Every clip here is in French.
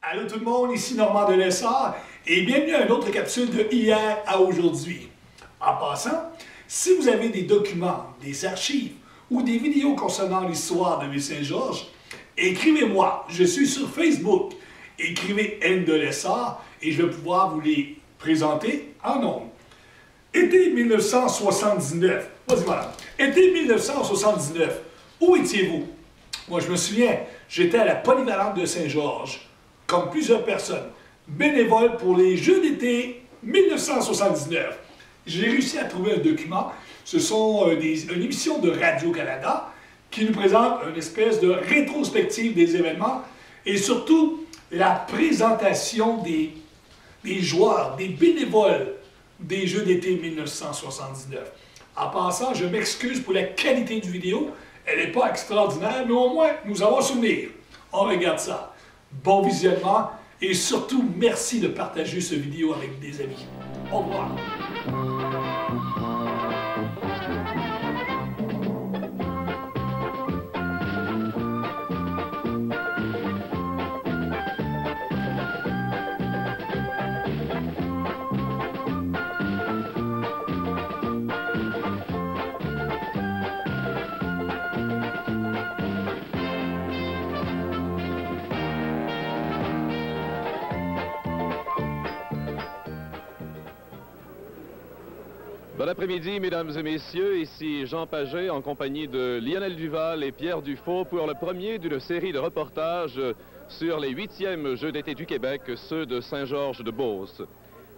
Allô tout le monde, ici Normand de Lessard et bienvenue à une autre capsule de hier à aujourd'hui. En passant, si vous avez des documents, des archives ou des vidéos concernant l'histoire de Ville-Saint-Georges, écrivez-moi, je suis sur Facebook. Écrivez N de Lessard et je vais pouvoir vous les présenter en nombre. Été 1979. Vas-y, madame. Été 1979. Où étiez-vous? Moi, je me souviens, j'étais à la Polyvalente de Saint-Georges, comme plusieurs personnes, bénévoles pour les Jeux d'été 1979. J'ai réussi à trouver un document. Ce sont une émission de Radio-Canada qui nous présente une espèce de rétrospective des événements et surtout la présentation des joueurs, des bénévoles des Jeux d'été 1979. En passant, je m'excuse pour la qualité du vidéo. Elle n'est pas extraordinaire, mais au moins, nous avons un souvenir. On regarde ça. Bon visionnement et surtout, merci de partager cette vidéo avec des amis. Au revoir. Bon après-midi, mesdames et messieurs. Ici Jean Paget en compagnie de Lionel Duval et Pierre Dufaux pour le premier d'une série de reportages sur les 8e Jeux d'été du Québec, ceux de Saint-Georges-de-Beauce.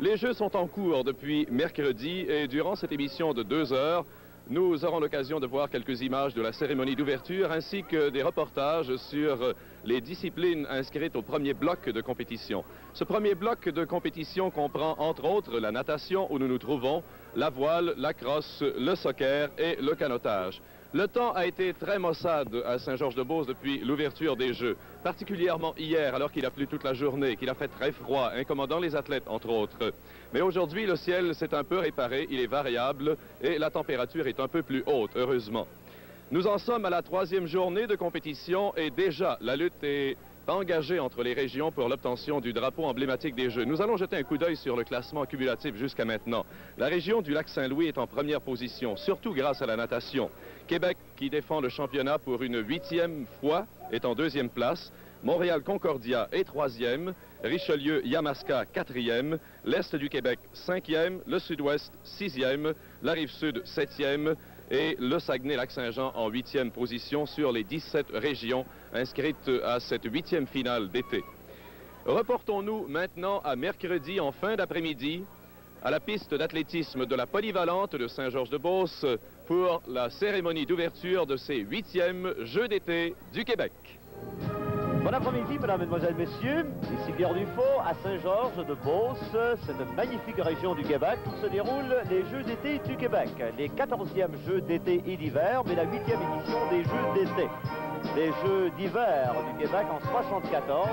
Les Jeux sont en cours depuis mercredi et durant cette émission de 2 heures, nous aurons l'occasion de voir quelques images de la cérémonie d'ouverture ainsi que des reportages sur les disciplines inscrites au premier bloc de compétition. Ce premier bloc de compétition comprend entre autres la natation où nous nous trouvons, la voile, la crosse, le soccer et le canotage. Le temps a été très maussade à Saint-Georges-de-Beauce depuis l'ouverture des Jeux, particulièrement hier alors qu'il a plu toute la journée, qu'il a fait très froid, incommodant les athlètes entre autres. Mais aujourd'hui, le ciel s'est un peu réparé, il est variable et la température est un peu plus haute, heureusement. Nous en sommes à la 3e journée de compétition et déjà la lutte est engagée entre les régions pour l'obtention du drapeau emblématique des Jeux. Nous allons jeter un coup d'œil sur le classement cumulatif jusqu'à maintenant. La région du Lac-Saint-Louis est en première position, surtout grâce à la natation. Québec, qui défend le championnat pour une 8e fois, est en 2e place. Montréal-Concordia est 3e. Richelieu-Yamaska, 4e. L'Est du Québec, 5e. Le Sud-Ouest, 6e. La Rive-Sud, 7e. Et le Saguenay-Lac-Saint-Jean en 8e position sur les 17 régions inscrites à cette 8e finale d'été. Reportons-nous maintenant à mercredi en fin d'après-midi à la piste d'athlétisme de la Polyvalente de Saint-Georges-de-Beauce pour la cérémonie d'ouverture de ces 8e Jeux d'été du Québec. Bon après-midi, mesdames, mesdemoiselles, messieurs. Ici Pierre Dufaux à Saint-Georges-de-Beauce, cette magnifique région du Québec où se déroulent les Jeux d'été du Québec. Les 14e Jeux d'été et d'hiver, mais la 8e édition des Jeux d'été. Les Jeux d'hiver du Québec en 1974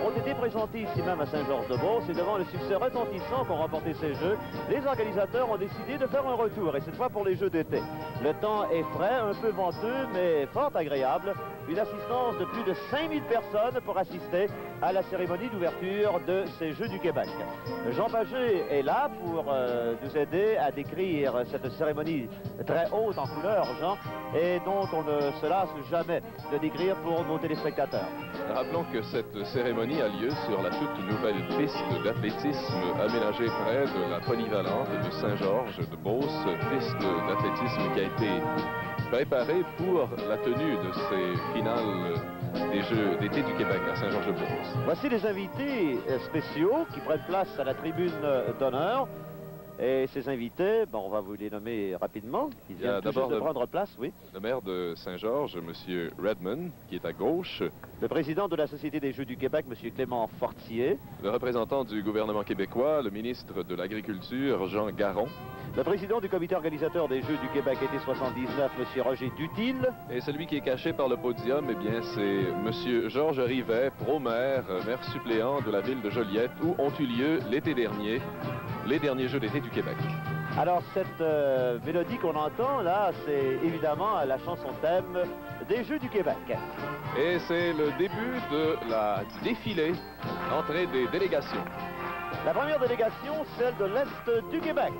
ont été présentés ici même à Saint-Georges-de-Beauce et devant le succès retentissant qu'ont remporté ces Jeux, les organisateurs ont décidé de faire un retour et cette fois pour les Jeux d'été. Le temps est frais, un peu venteux mais fort agréable. Une assistance de plus de 5000 personnes pour assister à la cérémonie d'ouverture de ces Jeux du Québec. Jean Paget est là pour nous aider à décrire cette cérémonie très haute en couleur, Jean, et dont on ne se lasse jamais de décrire pour nos téléspectateurs. Rappelons que cette cérémonie a lieu sur la toute nouvelle piste d'athlétisme aménagée près de la Polyvalente de Saint-Georges-de-Beauce, piste d'athlétisme qui a été préparée pour la tenue de ces finales des Jeux d'été du Québec à Saint-Georges-de-Beauce. Voici les invités spéciaux qui prennent place à la tribune d'honneur. Et ces invités, bon, on va vous les nommer rapidement. Ils viennent tout juste de prendre place, oui. Le maire de Saint-Georges, M. Redmond, qui est à gauche. Le président de la Société des Jeux du Québec, M. Clément Fortier. Le représentant du gouvernement québécois, le ministre de l'Agriculture, Jean Garon. Le président du comité organisateur des Jeux du Québec été 79, M. Roger Dutil. Et celui qui est caché par le podium, eh bien, c'est M. Georges Rivet, pro-maire, maire suppléant de la ville de Joliette, où ont eu lieu l'été dernier les derniers Jeux d'été du Québec. Alors cette mélodie qu'on entend là, c'est évidemment la chanson thème des Jeux du Québec. Et c'est le début de la défilée, l'entrée des délégations. La première délégation, celle de l'Est du Québec.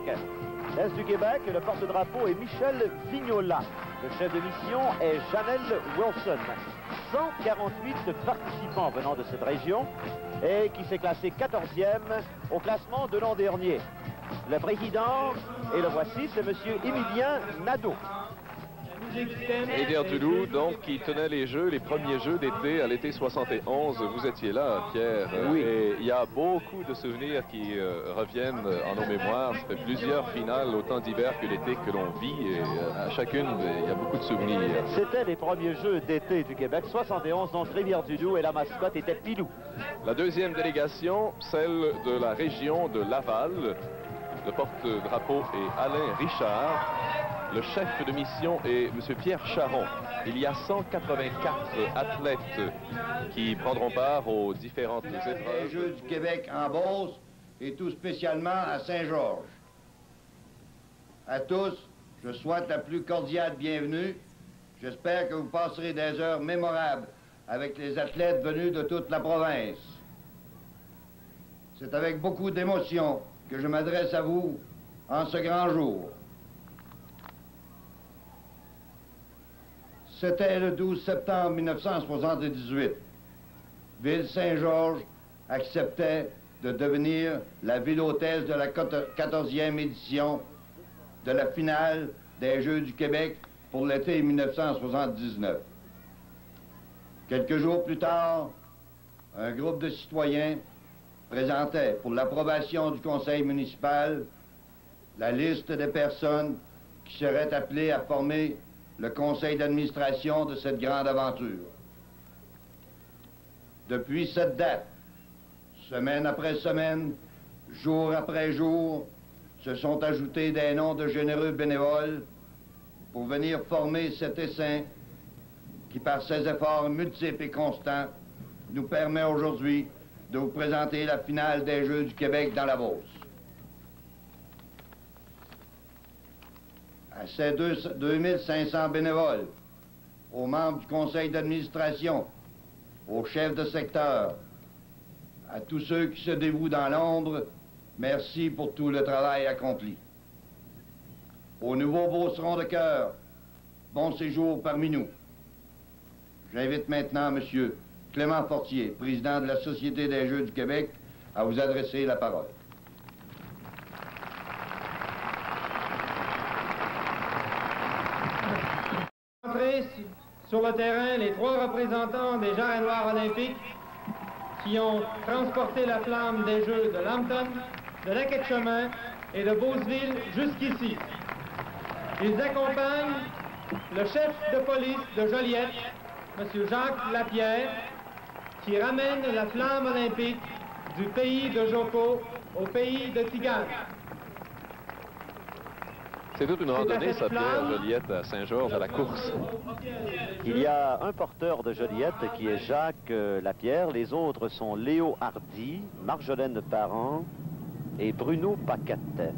L'Est du Québec, le porte-drapeau est Michel Vignola. Le chef de mission est Janelle Wilson. 148 participants venant de cette région et qui s'est classé 14e au classement de l'an dernier. Le président, et le voici, c'est M. Émilien Nadeau. Rivière du Loup, donc, qui tenait les Jeux, les premiers Jeux d'été à l'été 71. Vous étiez là, Pierre. Oui. Et il y a beaucoup de souvenirs qui reviennent en nos mémoires. Ça fait plusieurs finales, autant d'hiver que l'été, que l'on vit. Et à chacune, il y a beaucoup de souvenirs. C'était les premiers Jeux d'été du Québec, 71, donc Rivière du Loup, et la mascotte était Pilou. La deuxième délégation, celle de la région de Laval. Le porte-drapeau est Alain Richard. Le chef de mission est M. Pierre Charon. Il y a 184 athlètes qui prendront part aux différentes épreuves. Les Jeux du Québec en Beauce et tout spécialement à Saint-Georges. À tous, je souhaite la plus cordiale bienvenue. J'espère que vous passerez des heures mémorables avec les athlètes venus de toute la province. C'est avec beaucoup d'émotion que je m'adresse à vous en ce grand jour. C'était le 12 septembre 1978. Ville-Saint-Georges acceptait de devenir la ville hôtesse de la 14e édition de la finale des Jeux du Québec pour l'été 1979. Quelques jours plus tard, un groupe de citoyens présentait pour l'approbation du conseil municipal la liste des personnes qui seraient appelées à former le conseil d'administration de cette grande aventure. Depuis cette date, semaine après semaine, jour après jour, se sont ajoutés des noms de généreux bénévoles pour venir former cet essaim qui, par ses efforts multiples et constants, nous permet aujourd'hui de vous présenter la finale des Jeux du Québec dans la Beauce. À ces 2500 bénévoles, aux membres du conseil d'administration, aux chefs de secteur, à tous ceux qui se dévouent dans l'ombre, merci pour tout le travail accompli. Aux nouveaux beaucerons de cœur, bon séjour parmi nous. J'invite maintenant M. Clément Fortier, président de la Société des Jeux du Québec, à vous adresser la parole. Sur le terrain, les 3 représentants des Jarrets noirs olympiques qui ont transporté la flamme des Jeux de Lambton, de Lac-Etchemin et de Beauceville jusqu'ici. Ils accompagnent le chef de police de Joliette, M. Jacques Lapierre, qui ramène la flamme olympique du pays de Joko au pays de Tigane. C'est toute une randonnée, ça, Pierre, Joliette à Saint-Georges, à la course. Il y a un porteur de Joliette qui est Jacques Lapierre. Les autres sont Léo Hardy, Marjolaine Parent et Bruno Paquette.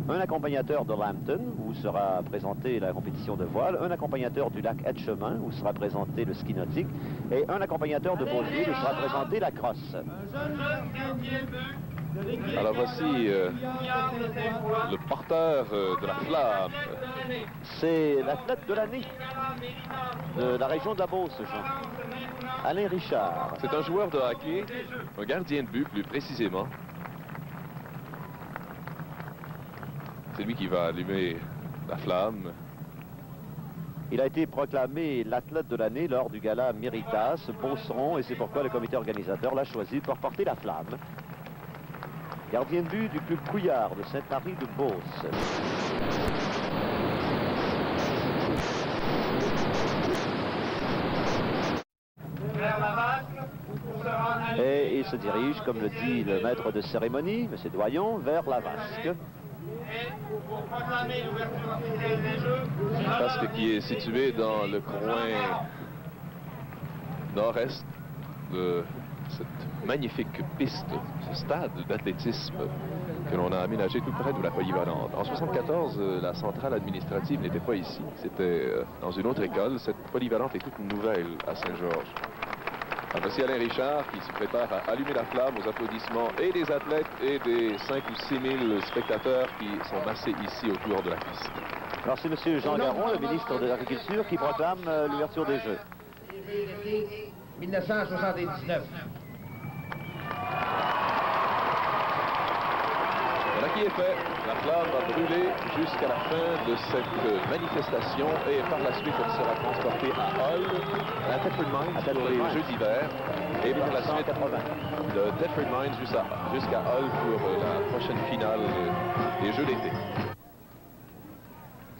Un accompagnateur de Lambton, où sera présentée la compétition de voile, un accompagnateur du lac Etchemin, où sera présenté le ski nautique, et un accompagnateur de Beauceville, où sera présenté la crosse. Alors voici le porteur de la flamme. C'est l'athlète de l'année de la région de la Beauce, Jean. Alain Richard. C'est un joueur de hockey, un gardien de but plus précisément. C'est lui qui va allumer la flamme. Il a été proclamé l'athlète de l'année lors du gala Méritas, Beauceron, et c'est pourquoi le comité organisateur l'a choisi pour porter la flamme. Gardien de but du club Couillard de Sainte-Marie-de-Beauce. Et il se dirige, comme le dit le maître de cérémonie, M. Doyon, vers la vasque. Vasque qui est situé dans le coin nord-est de cette magnifique piste, ce stade d'athlétisme que l'on a aménagé tout près de la polyvalente. En 1974, la centrale administrative n'était pas ici, c'était dans une autre école. Cette polyvalente est toute nouvelle à Saint-Georges. Voici Alain Richard qui se prépare à allumer la flamme aux applaudissements et des athlètes et des 5 ou 6 000 spectateurs qui sont massés ici autour de la piste. Alors c'est M. Jean Garon, le ministre de l'Agriculture, qui proclame l'ouverture des Jeux. 1979. Voilà qui est fait. La flamme va brûler jusqu'à la fin de cette manifestation et par la suite elle sera transportée à Hull, à Thetford Mines pour les Jeux d'hiver et par la suite de Thetford Mines jusqu'à Hull pour la prochaine finale des Jeux d'été.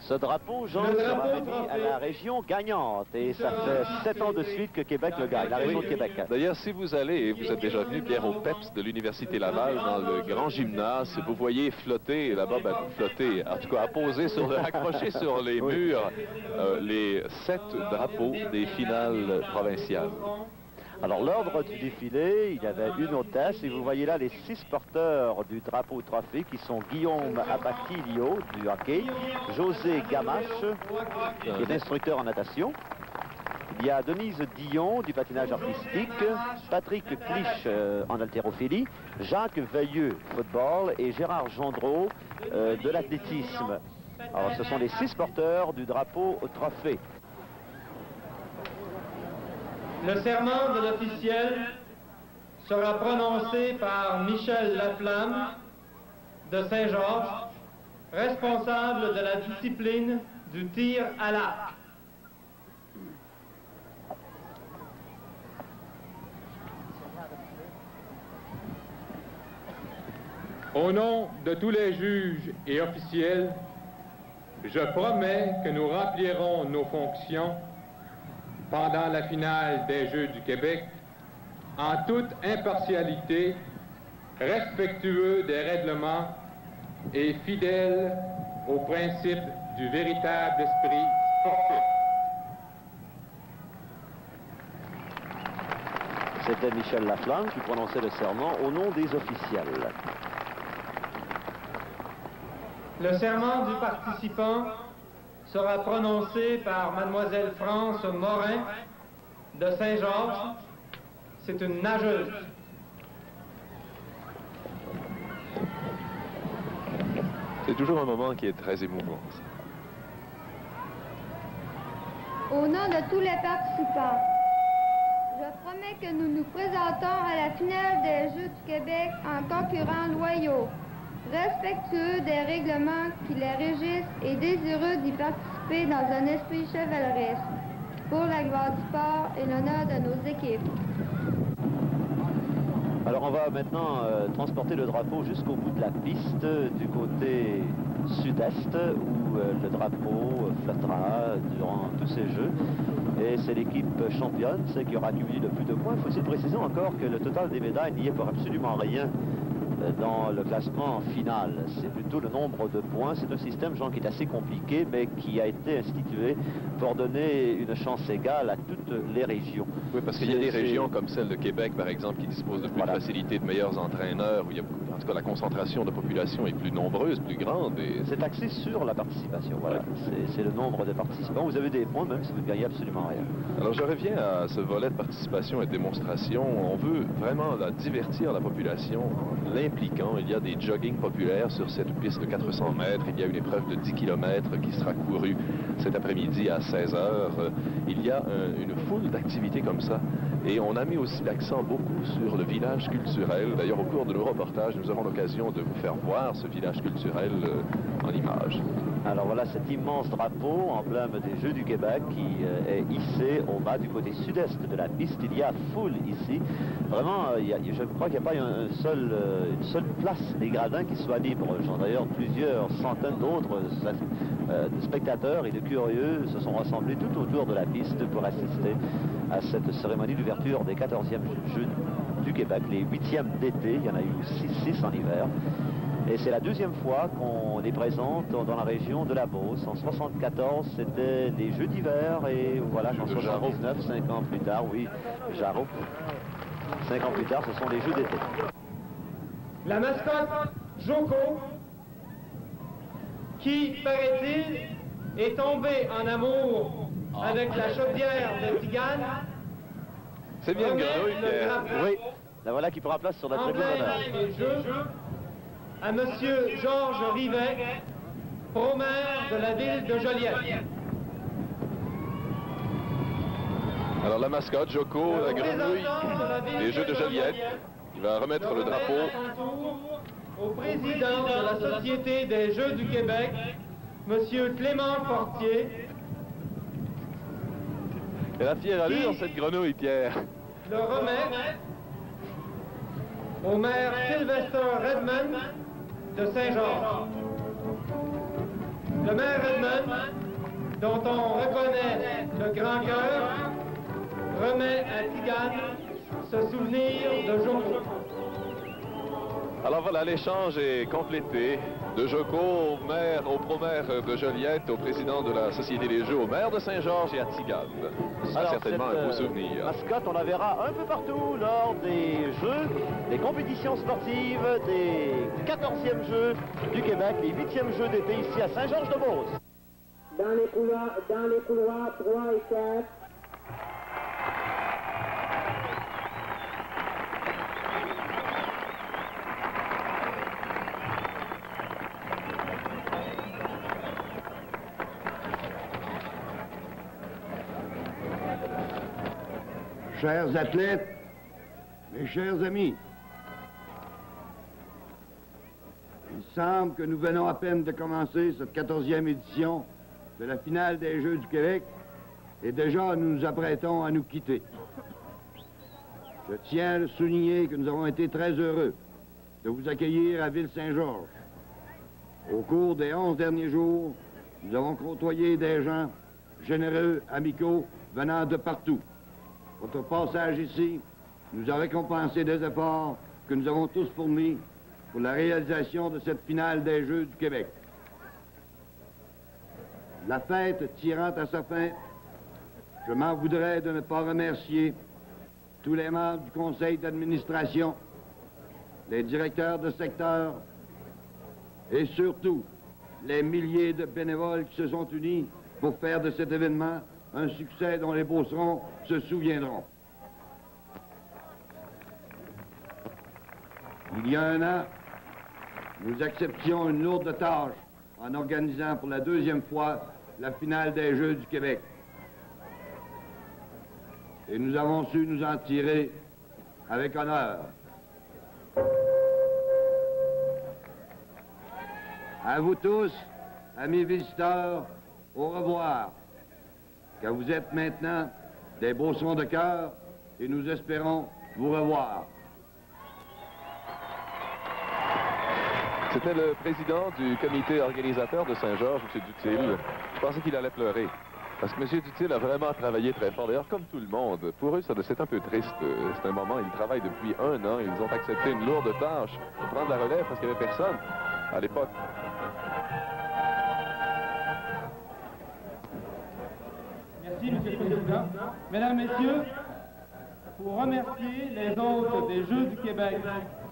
Ce drapeau, Jean, sera remis à la région gagnante et ça fait 7 ans de suite que Québec le gagne, la région de Québec. D'ailleurs, si vous allez, et vous êtes déjà venu, Pierre, au PEPS de l'Université Laval, dans le grand gymnase, vous voyez flotter, là-bas, flotter, en tout cas accrocher sur les murs les 7 drapeaux des finales provinciales. Alors, l'ordre du défilé, il y avait une hôtesse, et vous voyez là les 6 porteurs du drapeau trophée, qui sont Guillaume Abatilio, du hockey, José Gamache, qui est instructeur en natation. Il y a Denise Dion, du patinage artistique, Patrick Clich, en haltérophilie, Jacques Veilleux, football, et Gérard Gendreau, de l'athlétisme. Alors, ce sont les 6 porteurs du drapeau trophée. Le serment de l'officiel sera prononcé par Michel Laflamme de Saint-Georges, responsable de la discipline du tir à l'arc. Au nom de tous les juges et officiels, je promets que nous remplirons nos fonctions pendant la finale des Jeux du Québec, en toute impartialité, respectueux des règlements et fidèles aux principes du véritable esprit sportif. C'était Michel Laflamme qui prononçait le serment au nom des officiels. Le serment du participant sera prononcé par Mademoiselle France Morin de Saint-Georges. C'est une nageuse. C'est toujours un moment qui est très émouvant. Au nom de tous les participants, je promets que nous nous présentons à la finale des Jeux du Québec en concurrents loyaux, respectueux des règlements qui les régissent et désireux d'y participer dans un esprit chevaleresque, pour la gloire du sport et l'honneur de nos équipes. Alors on va maintenant transporter le drapeau jusqu'au bout de la piste, du côté sud-est, où le drapeau flottera durant tous ces Jeux. Et c'est l'équipe championne, celle qui aura accumulé le plus de points. Faut-il préciser encore que le total des médailles n'y est pour absolument rien dans le classement final. C'est plutôt le nombre de points. C'est un système, Jean, qui est assez compliqué, mais qui a été institué pour donner une chance égale à toutes les régions. Oui, parce qu'il y a des régions comme celle de Québec, par exemple, qui disposent de plus de facilité, de meilleurs entraîneurs, où il y a, en tout cas, la concentration de population est plus nombreuse, plus grande. Et... c'est axé sur la participation, voilà. C'est le nombre de participants. Vous avez des points, même si vous ne gagnez absolument rien. Alors, je reviens à ce volet de participation et de démonstration. On veut vraiment divertir la population, l'impliquant. Il y a des joggings populaires sur cette piste de 400 mètres. Il y a une épreuve de 10 km qui sera courue cet après-midi à 16 h. Il y a une foule d'activités comme ça. Et on a mis aussi l'accent beaucoup sur le village culturel. D'ailleurs, au cours de nos reportages, nous aurons l'occasion de vous faire voir ce village culturel en images. Alors voilà cet immense drapeau, emblème des Jeux du Québec, qui est hissé au bas du côté sud-est de la piste. Il y a foule ici. Vraiment, je crois qu'il n'y a pas une seule place des gradins qui soit libre. D'ailleurs, plusieurs centaines d'autres spectateurs et de curieux se sont rassemblés tout autour de la piste pour assister à cette cérémonie d'ouverture des 14e Jeux du Québec, les 8e d'été. Il y en a eu 6 en hiver. Et c'est la deuxième fois qu'on les présente dans la région de la Beauce. En 1974, c'était les Jeux d'hiver et voilà qu'en 1979, 5 ans plus tard, oui, Jarreau. 5 ans plus tard, ce sont les Jeux d'été. La mascotte Joko, qui, paraît-il, est tombée en amour avec la chaudière de Tigane. C'est bien une grenouille, Pierre. Oui, la voilà qui prend place sur la tribune d'honneur. Les Jeux à Monsieur Georges Rivet, pro-maire de la ville de Joliette. Alors la mascotte, Joko, la grenouille des Jeux de Joliette, il va remettre le drapeau. Au président de la Société des Jeux du Québec, Monsieur Clément Fortier. Elle a fière allure, cette grenouille, Pierre. Le remet au maire Sylvester Redmond de Saint-Georges. Le maire Redmond, dont on reconnaît le grand cœur, remet à Tigane ce souvenir de Joko. Alors voilà, l'échange est complété. De Joko au pro-maire de Joliette, au président de la Société des Jeux, au maire de Saint-Georges et à Tigane. Ce sera certainement un beau souvenir. Mascotte, on la verra un peu partout lors des Jeux, des compétitions sportives, des 14e Jeux du Québec, les 8e Jeux d'été ici à Saint-Georges-de-Beauce. Dans les couloirs 3 et 4. Chers athlètes, mes chers amis, il semble que nous venons à peine de commencer cette 14e édition de la finale des Jeux du Québec et déjà nous nous apprêtons à nous quitter. Je tiens à le souligner que nous avons été très heureux de vous accueillir à Ville-Saint-Georges. Au cours des 11 derniers jours, nous avons côtoyé des gens généreux, amicaux, venant de partout. Votre passage ici nous a récompensé des efforts que nous avons tous fournis pour la réalisation de cette finale des Jeux du Québec. La fête tirant à sa fin, je m'en voudrais de ne pas remercier tous les membres du conseil d'administration, les directeurs de secteur et surtout les milliers de bénévoles qui se sont unis pour faire de cet événement un succès dont les Beaucerons se souviendront. Il y a un an, nous acceptions une lourde tâche en organisant pour la 2e fois la finale des Jeux du Québec. Et nous avons su nous en tirer avec honneur. À vous tous, amis visiteurs, au revoir. Car vous êtes maintenant des Beaucerons de cœur et nous espérons vous revoir. C'était le président du comité organisateur de Saint-Georges, M. Dutil. Je pensais qu'il allait pleurer. Parce que M. Dutil a vraiment travaillé très fort. D'ailleurs, comme tout le monde, pour eux, c'est un peu triste. C'est un moment, ils travaillent depuis 1 an. Ils ont accepté une lourde tâche pour prendre la relève parce qu'il n'y avait personne à l'époque. Merci, M. le Président. Mesdames, Messieurs, pour remercier les hôtes des Jeux du Québec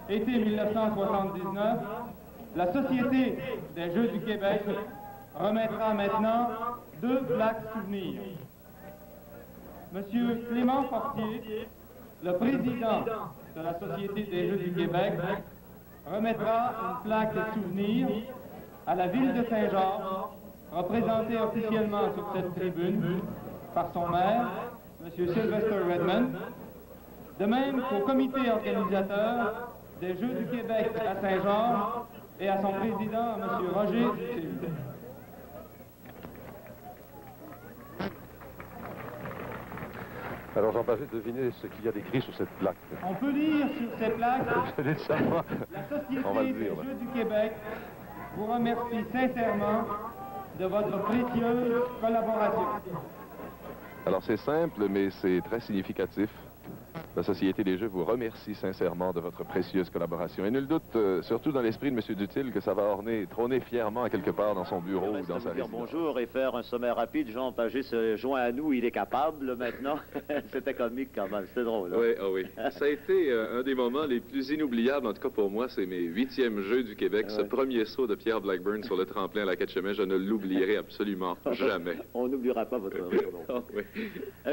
été 1979, la Société des Jeux du Québec remettra maintenant 2 plaques souvenirs. Monsieur Clément Fortier, le président de la Société des Jeux du Québec, remettra une plaque souvenir à la ville de Saint-Georges, représentée officiellement sur cette tribune par son maire, M. Sylvester Redmond, de même qu'au comité organisateur des Jeux du Québec à Saint-Georges et à son président, M. Roger Dutil. Alors, Jean Pagé, devinez ce qu'il y a d'écrit sur cette plaque. On peut lire sur ces plaques Je vais le savoir. la Société On va le des dire. Jeux du Québec vous remercie sincèrement de votre précieuse collaboration. Alors, c'est simple, mais c'est très significatif. La Société des Jeux vous remercie sincèrement de votre précieuse collaboration. Et nul doute, surtout dans l'esprit de M. Dutil, que ça va trôner fièrement à quelque part dans son bureau ou dans sa résidence. Bonjour et faire un sommaire rapide. Jean Pagé se joint à nous, il est capable là, maintenant. C'était comique quand même, c'était drôle. Hein? Oui, oh oui. Ça a été un des moments les plus inoubliables, en tout cas pour moi, c'est mes 8e Jeux du Québec. Ce premier saut de Pierre Blackburn sur le tremplin à la Quai-de-Chemin, je ne l'oublierai absolument jamais. On n'oubliera pas votre oh, oui.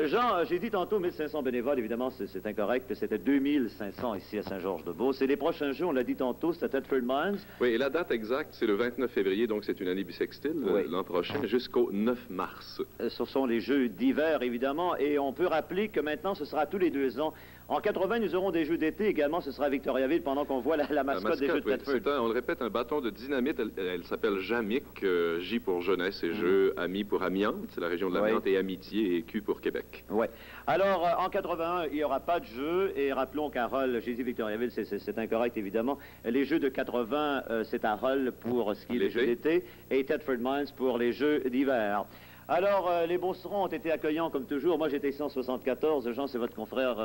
Jean, j'ai dit tantôt 1500 bénévoles, évidemment, c'est incorrect. C'était 2500 ici à Saint-Georges-de-Beauce. Et les prochains Jeux, on l'a dit tantôt, c'était à Thetford Mines. Oui, et la date exacte, c'est le 29 février, donc c'est une année bissextile, oui. L'an prochain, jusqu'au 9 mars. Ce sont les Jeux d'hiver, évidemment, et on peut rappeler que maintenant, ce sera tous les 2 ans. En 80, nous aurons des Jeux d'été également, ce sera à Victoriaville, pendant qu'on voit la mascotte des Jeux de Thetford. On le répète, un bâton de dynamite, elle s'appelle JAMIC, J pour jeunesse et Jeux, Ami pour Amiante, c'est la région de l'Amiante, et Amitié et Q pour Québec. Oui. Alors, en 81, il n'y aura pas de Jeux, et rappelons qu'à Hull, j'ai dit Victoriaville, c'est incorrect évidemment, les Jeux de 80, c'est à Hull pour ce qui est des Jeux d'été, et Thetford Mines pour les Jeux d'hiver. Alors, les Beaucerons ont été accueillants comme toujours. Moi, j'étais ici en 74. Jean, c'est votre confrère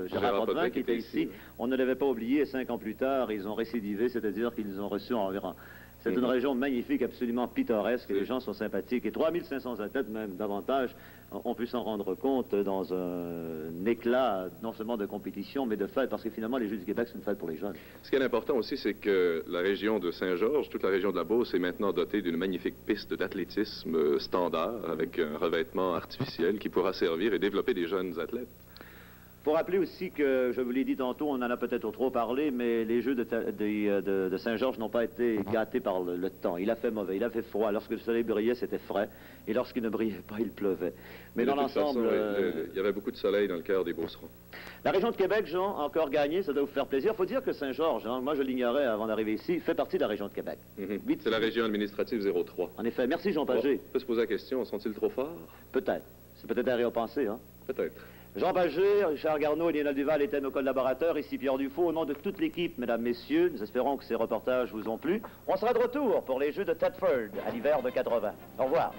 Gérard Potvin qui était ici. On ne l'avait pas oublié. 5 ans plus tard, ils ont récidivé, c'est-à-dire qu'ils nous ont reçus environ. C'est une région magnifique, absolument pittoresque. Les gens sont sympathiques. Et 3500 athlètes, même davantage, ont pu s'en rendre compte dans un éclat, non seulement de compétition, mais de fête, parce que finalement, les Jeux du Québec, c'est une fête pour les jeunes. Ce qui est important aussi, c'est que la région de Saint-Georges, toute la région de la Beauce, est maintenant dotée d'une magnifique piste d'athlétisme standard, avec un revêtement artificiel qui pourra servir et développer des jeunes athlètes. Pour rappeler aussi que, je vous l'ai dit tantôt, on en a peut-être trop parlé, mais les Jeux de Saint-Georges n'ont pas été gâtés par le temps. Il a fait mauvais, il a fait froid. Lorsque le soleil brillait, c'était frais. Et lorsqu'il ne brillait pas, il pleuvait. Mais dans l'ensemble... Il y avait beaucoup de soleil dans le cœur des Beaucerons. La région de Québec, Jean, encore gagné, ça doit vous faire plaisir. Il faut dire que Saint-Georges, hein, moi je l'ignorais avant d'arriver ici, fait partie de la région de Québec. C'est la région administrative 03. En effet. Merci, Jean Pagé. On peut se poser la question, sont-ils trop forts? Peut-être. C'est peut-être à répenser, hein? Peut-être. Jean Pagé, Richard Garneau et Lionel Duval étaient nos collaborateurs. Ici Pierre Dufaux, au nom de toute l'équipe, mesdames, messieurs, nous espérons que ces reportages vous ont plu. On sera de retour pour les Jeux de Thetford à l'hiver de 80. Au revoir.